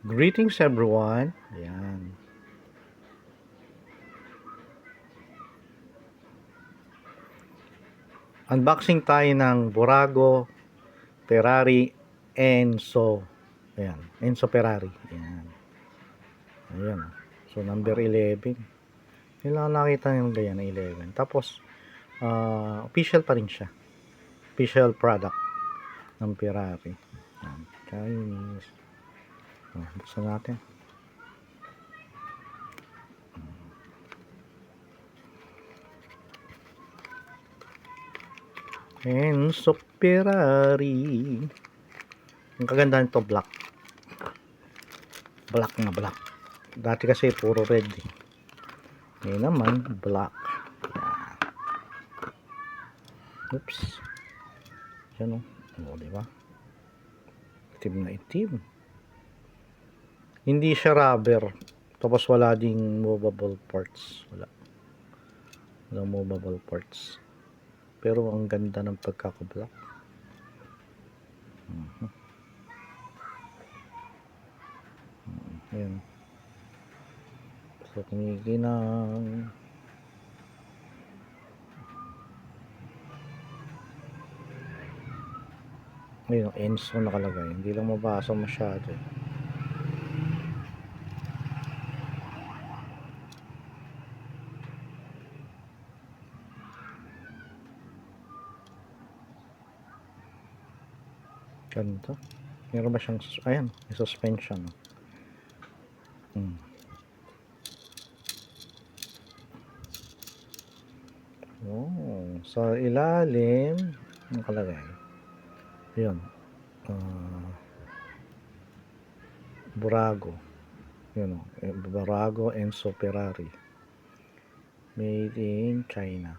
Greetings everyone. Ayan. Unboxing tayo ng Burago Ferrari Enzo. Ayan, Enzo Ferrari. Ayan. Ayan. So number 11. Kailangan nakita yung ganyan na 11. Tapos official pa rin siya. Official product ng Ferrari. Ayan. Chinese. Buksan natin. Enzo Ferrari. Ang kagandahan ito, black. Black na black. Dati kasi puro red. Ngayon naman, black. Oops. Yan o. O, diba? Itim na itim. Hindi siya rubber. Tapos wala ding movable parts. Wala. Walang movable parts. Pero ang ganda ng pagkakablock. Ayan. So, kumikinang. Ayun, Enzo nakalagay. Hindi lang mabasa masyado. Ganito. Meron ba siyang, ayan, may suspension. Oh, sa ilalim, nakalagay. Yun. Burago. Yun o. Burago Enzo Ferrari. Made in China.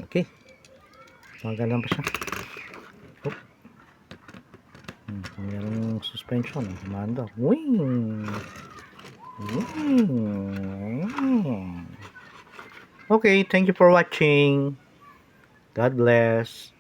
Okay. Magalang pa siya. Oh. Mayroong suspension. Commander. Wing! Wing! Okay, thank you for watching. God bless.